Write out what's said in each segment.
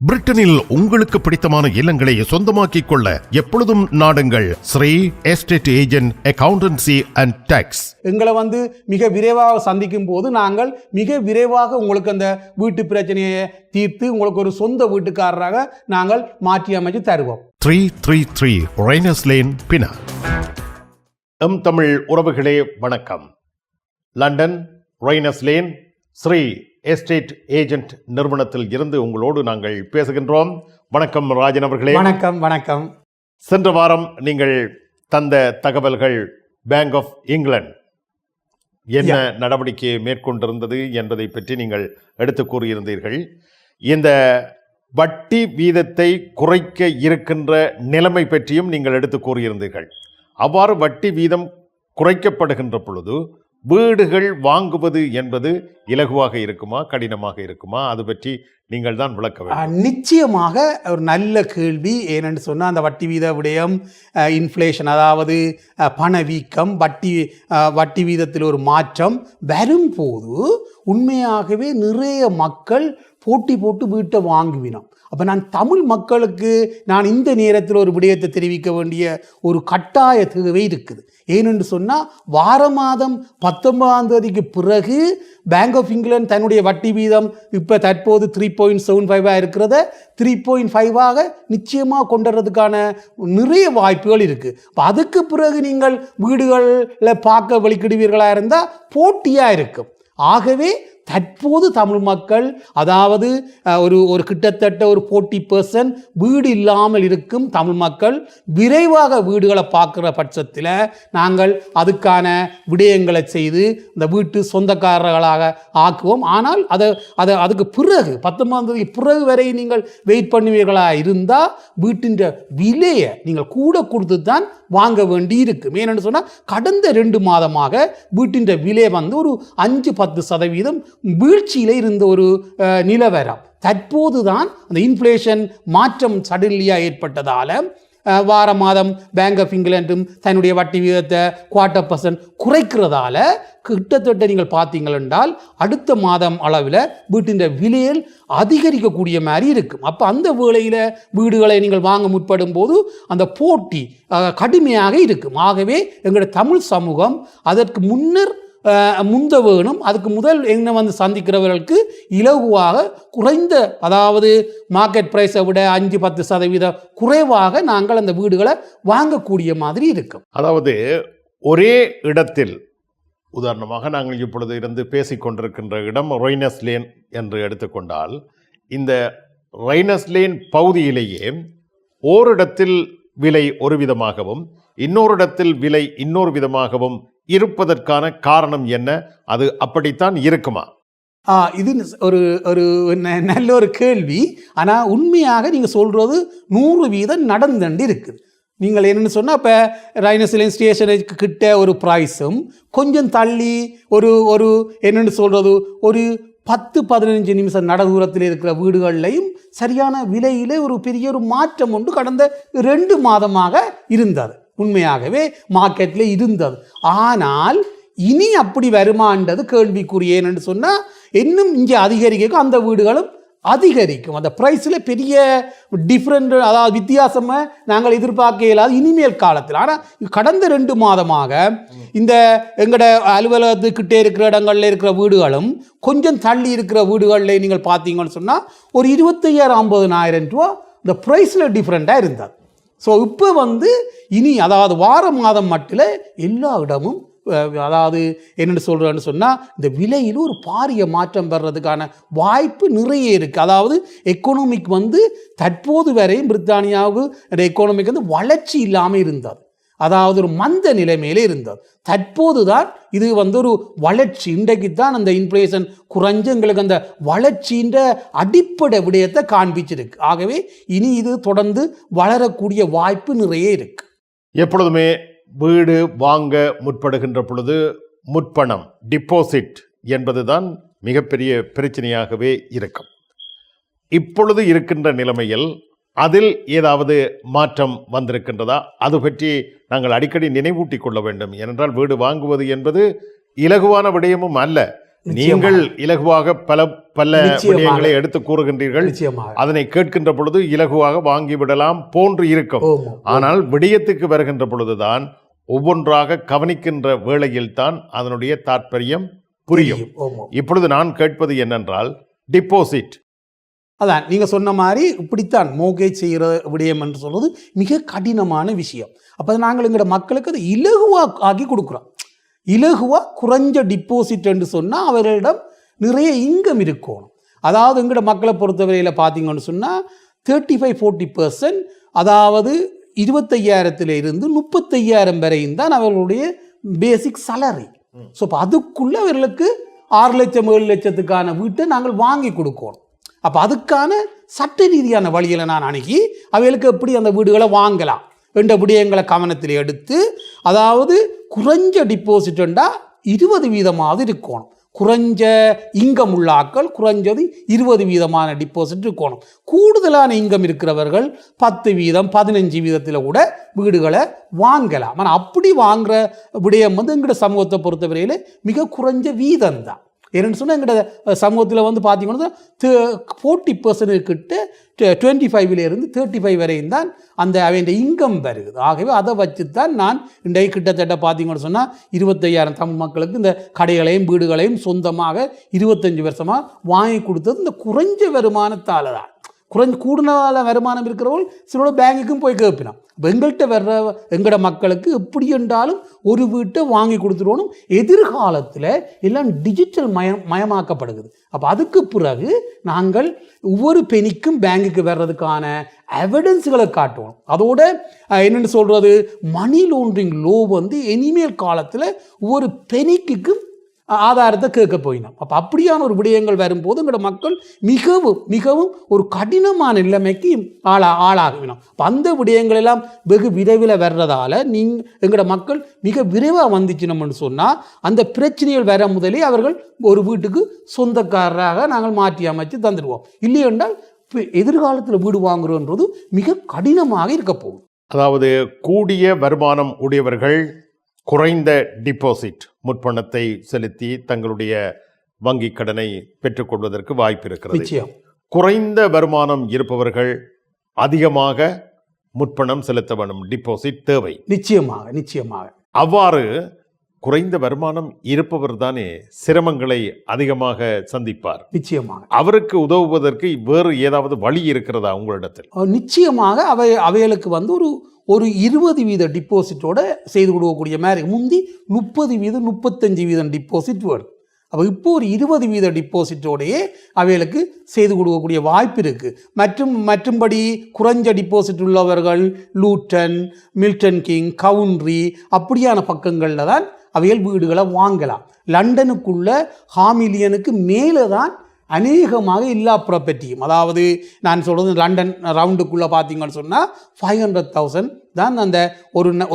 பிரிட்டனில் உங்களுக்கு பிடித்தமான இல்லங்களை சொந்தமாக்கிக் கொள்ள எப்பொழுதும் நாடுங்கள் Sri estate agent accountancy and tax. எங்களை மிக விரைவாக சந்திக்கும் போது நாங்கள் மிக விரைவாக உங்களுக்கு அந்த வீட்டு பிரச்சனையை தீர்த்து உங்களுக்கு ஒரு சொந்த வீட்டுக்காரராக நாங்கள் மாற்றி அமைச்சு தருவோம். 333 ரெய்னர்ஸ் லேன், பினாங். தமிழ் உறவுகளே வணக்கம். London Rayners lane Sri estate agent நிறுவனத்தில் இருந்து உங்களோடு நாங்கள் பேசுகின்றோம். வணக்கம் ராஜன் அவர்களே. வணக்கம். வணக்கம். சென்ற வாரம் நீங்கள் தந்த தகவல்கள் பேங்க் ஆஃப் இங்கிலாந்து என்ன நடவடிக்கையை மேற்கொண்டிருந்தது என்பதை பற்றி நீங்கள் எடுத்து கூறியிருந்தீர்கள். இந்த வட்டி வீதத்தை குறைக்க இருக்கின்ற நிலைமை பற்றியும் நீங்கள் எடுத்து கூறியிருந்தீர்கள். அவ்வாறு வட்டி வீதம் குறைக்கப்படுகின்ற பொழுது வீடுகள் வாங்குவது என்பது இலகுவாக இருக்குமா, கடினமாக இருக்குமா? அது பற்றி நீங்கள் தான் விளக்க வேண்டும். நிச்சயமாக ஒரு நல்ல கேள்வி. ஏனென்று சொன்னால் அந்த வட்டி வீத விடயம், இன்ஃப்ளேஷன், அதாவது பணவீக்கம், வட்டி வீதத்தில் ஒரு மாற்றம் வரும்போது உண்மையாகவே நிறைய மக்கள் போட்டி போட்டு வீட்டை வாங்குவினோம். அப்போ நான் தமிழ் மக்களுக்கு இந்த நேரத்தில் ஒரு விடயத்தை தெரிவிக்க வேண்டிய ஒரு கட்டாய தேவை இருக்குது. ஏனென்று சொன்னால் வார மாதம் 19ஆம் தேதிக்கு பிறகு பேங்க் ஆஃப் இங்கிலாந்து தன்னுடைய வட்டி வீதம் இப்போ தற்போது 3.75 இருக்கிறத 3.5 நிச்சயமாக கொண்டுறதுக்கான நிறைய வாய்ப்புகள் இருக்குது. அப்போ அதுக்கு பிறகு நீங்கள் வீடுகளில் பார்க்க வழிக்கிடுவீர்களாக இருந்தால் போட்டியாக இருக்கும். ஆகவே தற்போது தமிழ் மக்கள், அதாவது ஒரு கிட்டத்தட்ட ஒரு 40% வீடு இல்லாமல் இருக்கும் தமிழ் மக்கள் விரைவாக வீடுகளை பார்க்குற பட்சத்தில் நாங்கள் அதுக்கான விடயங்களை செய்து இந்த வீட்டு சொந்தக்காரர்களாக ஆக்குவோம். ஆனால் அதுக்கு பிறகு 19ஆம் தேதிக்கு பிறகு வரை நீங்கள் வெயிட் பண்ணுவீர்களாக இருந்தால் வீட்டின் விலையை நீங்கள் கூட கொடுத்து தான் வாங்க வேண்டி இருக்கும். ஏன்னு சொன்னால் கடந்த 2 மாதமாக வீட்டின் விலை ஒரு 5-10% வீழ்ச்சியில் இருந்த ஒரு நிலவரம். தற்போது தான் அந்த இன்ஃப்ளேஷன் மாற்றம் சடன்லியாக ஏற்பட்டதால் வார மாதம் பேங்க் ஆஃப் இங்கிலாண்டும் தன்னுடைய வட்டி வீதத்தை 1/4% குறைக்கிறதால கிட்டத்தட்ட நீங்கள் பார்த்தீங்கள் என்றால் அடுத்த மாதம் அளவில் வீட்டின் விலையில் அதிகரிக்கக்கூடிய மாதிரி இருக்கும். அப்போ அந்த வேளையில் வீடுகளை நீங்கள் வாங்க முற்படும் போது அந்த போட்டி கடுமையாக இருக்கும். ஆகவே எங்களுடைய தமிழ் சமூகம் அதற்கு முந்த வேணும். அதுக்கு முதல் என்ன சந்திக்கிறவர்களுக்கு இலகுவாக குறைந்த, அதாவது மார்க்கெட் ப்ரைஸை விட 5-10% குறைவாக நாங்கள் அந்த வீடுகளை வாங்கக்கூடிய மாதிரி இருக்கும். அதாவது ஒரே இடத்தில், உதாரணமாக நாங்கள் இப்பொழுது இருந்து பேசிக்கொண்டிருக்கின்ற இடம் ரெய்னர்ஸ் லேன் என்று எடுத்துக்கொண்டால், இந்த ரெய்னர்ஸ் லேன் பகுதியிலேயே ஓரிடத்தில் விலை ஒரு விதமாகவும் இன்னொரு இடத்தில் விலை இன்னொரு விதமாகவும் இருப்பதற்கான காரணம் என்ன? அது அப்படித்தான் இருக்குமா? இது ஒரு நல்ல ஒரு கேள்வி. ஆனால் உண்மையாக நீங்கள் சொல்கிறது 100% நடந்துண்டு இருக்குது. நீங்கள் என்னென்னு சொன்னால், இப்போ ரெய்னர்ஸ் லேன் ஸ்டேஷனுக்கு கிட்ட ஒரு ப்ரைஸும் கொஞ்சம் தள்ளி ஒரு என்னென்னு சொல்கிறது ஒரு 10-15 நிமிஷம் நட தூரத்தில் இருக்கிற வீடுகள்லையும் சரியான விலையிலே ஒரு பெரிய ஒரு மாற்றம் ஒன்று கடந்த 2 மாதமாக இருந்தது. உண்மையாகவே மார்க்கெட்டில் இருந்தது. ஆனால் இனி அப்படி வருமானது கேள்விக்குரிய. ஏன்னு சொன்னால் இன்னும் இங்கே அதிகரிக்கும், அந்த வீடுகளும் அதிகரிக்கும். அந்த ப்ரைஸில் பெரிய டிஃப்ரெண்ட், அதாவது வித்தியாசமாக நாங்கள் எதிர்பார்க்க இயலாது இனிமேல் காலத்தில். ஆனால் கடந்த 2 மாதமாக இந்த எங்களோட அலுவலகத்துக்கிட்டே இருக்கிற இடங்களில் இருக்கிற வீடுகளும் கொஞ்சம் தள்ளி இருக்கிற வீடுகளில் நீங்கள் பார்த்தீங்கன்னு சொன்னால் ஒரு 25,000-50,000 ரூபா இந்த ப்ரைஸில் டிஃப்ரெண்ட்டாக இருந்தது. ஸோ இப்போ இனி, அதாவது வார மாதம் மட்டும் எல்லா இடமும், அதாவது என்னென்னு சொல்கிறேன்னு சொன்னால் இந்த விலையில் ஒரு பாரிய மாற்றம் வர்றதுக்கான வாய்ப்பு நிறைய இருக்குது. அதாவது எக்கனாமிக் தற்போது வரையும் பிரித்தானியாவுக்கு எக்கனாமிக் வளர்ச்சி இல்லாமல் இருந்தது. அதாவது ஒரு மந்த நிலைமையிலே இருந்தது. தற்போது தான் இது ஒரு வளர்ச்சி. இன்றைக்கு தான் அந்த இன்ஃப்ளேஷன் குறைஞ்சு எங்களுக்கு அந்த வளர்ச்சின்ற அடிப்படை விடயத்தை காண்பிச்சிருக்கு. ஆகவே இனி இது தொடர்ந்து வளரக்கூடிய வாய்ப்பு நிறைய இருக்கு. எப்பொழுதுமே வீடு வாங்க முற்படுகின்ற பொழுது முற்பணம், டிபாசிட் என்பதுதான் மிகப்பெரிய பிரச்சனையாகவே இருக்கும். இப்பொழுது இருக்கின்ற நிலைமையில் அதில் ஏதாவது மாற்றம் வந்திருக்கின்றதா? அது பற்றி நாங்கள் அடிக்கடி நினைவூட்டி கொள்ள வேண்டும். ஏனென்றால் வீடு வாங்குவது என்பது இலகுவான விடயமும் அல்ல. நீங்கள் இலகுவாக பல விடயங்களை எடுத்து கூறுகின்றீர்கள். நிச்சயமாக அதனை கேட்கின்ற பொழுது இலகுவாக வாங்கிவிடலாம் போன்று இருக்கும். ஆனால் விடயத்துக்கு வருகின்ற பொழுதுதான் ஒவ்வொன்றாக கவனிக்கின்ற வேளையில் தான் அதனுடைய தாற்பயம் புரியும். இப்பொழுது நான் கேட்பது என்னென்றால் டிபாசிட். அதான் நீங்க சொன்ன மாதிரி இப்படித்தான் மோகேஜ் செய்கிற விடயம் என்று சொல்றது மிக கடினமான விஷயம். அப்போ நாங்கள் எங்களோட மக்களுக்கு அதை இலகுவா ஆக்கி கொடுக்குறோம். இலகுவா குறைஞ்ச டிபாசிட் என்று சொன்னால் அவர்களிடம் நிறைய இன்கம் இருக்கணும். அதாவது எங்களோட மக்களை பொறுத்தவரையில் பார்த்தீங்கன்னு சொன்னால் 35-40%, அதாவது 25,000 இருந்து 35,000 வரையும் தான் அவர்களுடைய பேசிக் சேலரி. ஸோ அப்போ அதுக்குள்ளே அவர்களுக்கு 6 லட்சம் 7 லட்சத்துக்கான வீட்டை நாங்கள் வாங்கி கொடுக்கணும். அப்போ அதுக்கான சட்ட ரீதியான வழிகளை நான் அணுகி அவைகளுக்கு எப்படி அந்த வீடுகளை வாங்கலாம் என்ற விடயங்களை கவனத்தில் எடுத்து, அதாவது குறைஞ்ச டிபாசிட்டா 20% இருக்கணும். குறைஞ்ச இன்கம் உள்ள ஆட்கள் குறைஞ்சது 20% டிபாசிட் இருக்கணும். கூடுதலான இன்கம் இருக்கிறவர்கள் 10%, 15% கூட வீடுகளை வாங்கலாம். ஆனால் அப்படி வாங்குற விடயம் எங்களோட சமூகத்தை பொறுத்தவரையில் மிக குறைஞ்ச வீதம் தான். ஏன்னு சொன்னால் எங்களோட சமூகத்தில் பார்த்தீங்கன்னா 40% கிட்ட 25 35 வரையும் தான் அந்த அவன் இன்கம் வருகுது. ஆகவே அதை வச்சு தான் நான் இன்றைக்கு கிட்டத்தட்ட பார்த்தீங்கன்னு சொன்னால் 25,000 தமிழ் மக்களுக்கு இந்த கடைகளையும் வீடுகளையும் சொந்தமாக 25 வருஷமாக வாங்கி கொடுத்தது இந்த குறைஞ்ச வருமானத்தால் தான். கூடுதலான வருமானம் இருக்கிறவர்கள் சிலோட பேங்குக்கும் போய் கேட்பினோம். எங்கள்கிட்ட வர்ற எங்களோட மக்களுக்கு எப்படி என்றாலும் ஒரு வீட்டை வாங்கி கொடுத்துருவோம். எதிர்காலத்தில் எல்லாம் டிஜிட்டல் மயமாக்கப்படுகிறது. அப்போ அதுக்கு பிறகு நாங்கள் ஒவ்வொரு பெனிக்கும் பேங்குக்கு வர்றதுக்கான எவிடன்ஸுகளை காட்டுவோம். அதோட என்னென்னு சொல்கிறது, மணி லாண்ட்ரிங் லோ இனிமேல் காலத்தில் ஒவ்வொரு பெனிக்கும் ஆதாரத்தை கேட்க போயினோம். அப்போ அப்படியான ஒரு விடயங்கள் வரும்போது எங்களோட மக்கள் மிகவும் மிகவும் ஒரு கடினமான நிலைமைக்கு ஆளாகினோம். அப்போ அந்த விடயங்கள் எல்லாம் வெகு விரைவில் வர்றதால எங்களோட மக்கள் மிக விரைவாக வந்துச்சுனோம்னு சொன்னால் அந்த பிரச்சனைகள் வர முதலே அவர்கள் ஒரு வீட்டுக்கு சொந்தக்காரராக நாங்கள் மாற்றி அமைச்சு தந்துடுவோம். இல்லையென்றால் எதிர்காலத்தில் வீடு வாங்குறோன்றது மிக கடினமாக இருக்க போகும். அதாவது கூடிய வருமானம் உடையவர்கள் குறைந்த டிபாசிட் முற்பணத்தை செலுத்தி தங்களுடைய வங்கி கடனை பெற்றுக்கொள்வதற்கு வாய்ப்பு இருக்கிறது. குறைந்த வருமானம் இருப்பவர்கள் அதிகமாக முற்பணம் செலுத்த வேண்டும், டிபாசிட் தேவை. நிச்சயமாக நிச்சயமாக. அவ்வாறு குறைந்த வருமானம் இருப்பவர் தானே சிரமங்களை அதிகமாக சந்திப்பார். நிச்சயமாக அவருக்கு உதவுவதற்கு வேறு ஏதாவது வழி இருக்கிறதா உங்களிடத்தில்? நிச்சயமாக அவைகளுக்கு ஒரு 20% டிபாசிட்டோட செய்து கொடுக்கக்கூடிய மாதிரி முந்தி 30%, 35% டிபாசிட் வேணும். அப்போ இப்போ ஒரு 20% டிபாசிட்டோடையே அவைகளுக்கு செய்து கொடுக்கக்கூடிய வாய்ப்பு இருக்குது. மற்றும்படி குறைஞ்ச டிபாசிட் உள்ளவர்கள் லூட்டன், மில்டன் கிங், கவுண்ட்ரி அப்படியான பக்கங்களில் தான் அவைகள் வீடுகளை வாங்கலாம். லண்டனுக்குள்ள $500,000 மேலே தான் அநேகமாக எல்லா ப்ராப்பர்ட்டியும், அதாவது நான் சொல்கிறது லண்டன் ரவுண்டுக்குள்ளே பார்த்தீங்கன்னு சொன்னால் 500,000 தான் அந்த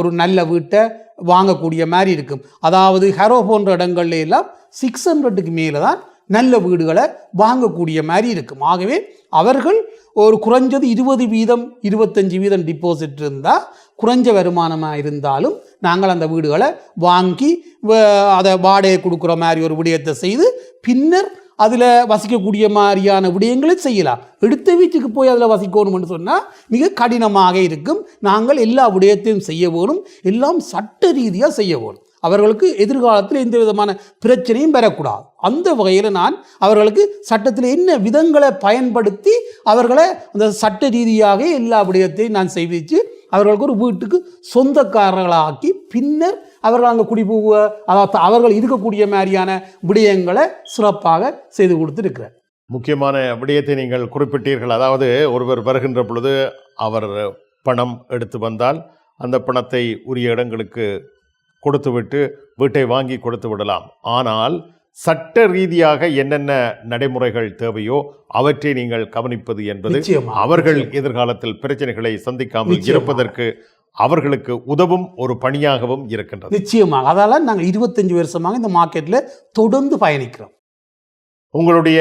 ஒரு நல்ல வீட்டை வாங்கக்கூடிய மாதிரி இருக்கும். அதாவது ஹெரோ போன்ற இடங்கள்ல எல்லாம் 600க்கு மேலே தான் நல்ல வீடுகளை வாங்கக்கூடிய மாதிரி இருக்கும். ஆகவே அவர்கள் ஒரு குறைஞ்சது 20%, 25% டிபாசிட் இருந்தால் குறைஞ்ச வருமானமாக இருந்தாலும் நாங்கள் அந்த வீடுகளை வாங்கி அதை வாடகை கொடுக்குற மாதிரி ஒரு விடயத்தை செய்து பின்னர் அதில் வசிக்கக்கூடிய மாதிரியான விடயங்களை செய்யலாம். எடுத்த வீட்டுக்கு போய் அதில் வசிக்கணும்னு சொன்னால் மிக கடினமாக இருக்கும். நாங்கள் எல்லா விடயத்தையும் செய்ய வேணும், எல்லாம் சட்ட ரீதியாக செய்ய வேணும். அவர்களுக்கு எதிர்காலத்தில் எந்த விதமான பிரச்சனையும் வரக்கூடாது. அந்த வகையில் நான் அவர்களுக்கு சட்டத்தில் என்ன விதங்களை பயன்படுத்தி அவர்களை அந்த சட்ட ரீதியாக எல்லா விடயத்தையும் நான் செய்வித்து அவர்களுக்கு ஒரு வீட்டுக்கு சொந்தக்காரர்களாக்கி பின்னர் அவர்கள் அங்கே குடிபோக, அதாவது அவர்கள் இருக்கக்கூடிய மாதிரியான விடயங்களை சிறப்பாக செய்து கொடுத்துருக்கிறார். முக்கியமான விடயத்தை நீங்கள் குறிப்பிட்டீர்கள். அதாவது ஒருவர் வருகின்ற பொழுது அவர் பணம் எடுத்து வந்தால் அந்த பணத்தை உரிய இடங்களுக்கு கொடுத்துவிட்டு வீட்டை வாங்கி கொடுத்து விடலாம். ஆனால் சட்ட ரீதியாக என்னென்ன நடைமுறைகள் தேவையோ அவற்றை நீங்கள் கவனிப்பது என்பது அவர்கள் எதிர்காலத்தில் பிரச்சனைகளை சந்திக்காமல் இருப்பதற்கு அவர்களுக்கு உதவும் ஒரு பணியாகவும் இருக்கின்றது. நிச்சயமாக. அதால நாங்கள் 25 வருஷமாக இந்த மார்க்கெட்டில் தொடர்ந்து பயணிக்கிறோம். உங்களுடைய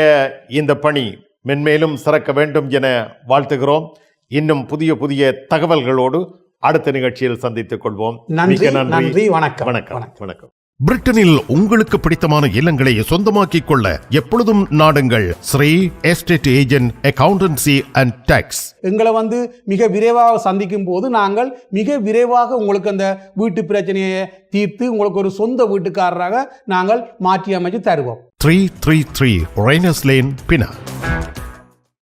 இந்த பணி மென்மேலும் சிறக்க வேண்டும் என வாழ்த்துகிறோம். இன்னும் புதிய புதிய தகவல்களோடு அடுத்த நிகழ்ச்சியில் சந்தித்துக் கொள்வோம். நன்றி. வணக்கம். வணக்கம். பிரிட்டனில் உங்களுக்கு பிடித்தமான இல்லங்களை சொந்தமாக்கிக் கொள்ள எப்பொழுதும் நாடுங்கள் Sri estate agent accountancy and tax. எங்களை மிக விரைவாக சந்திக்கும் போது நாங்கள் மிக விரைவாக உங்களுக்கு அந்த வீட்டு பிரச்சனையை தீர்த்து உங்களுக்கு ஒரு சொந்த வீட்டுக்காரராக நாங்கள் மாற்றி அமைச்சு தருவோம். 333 Rainers Lane, Pinner.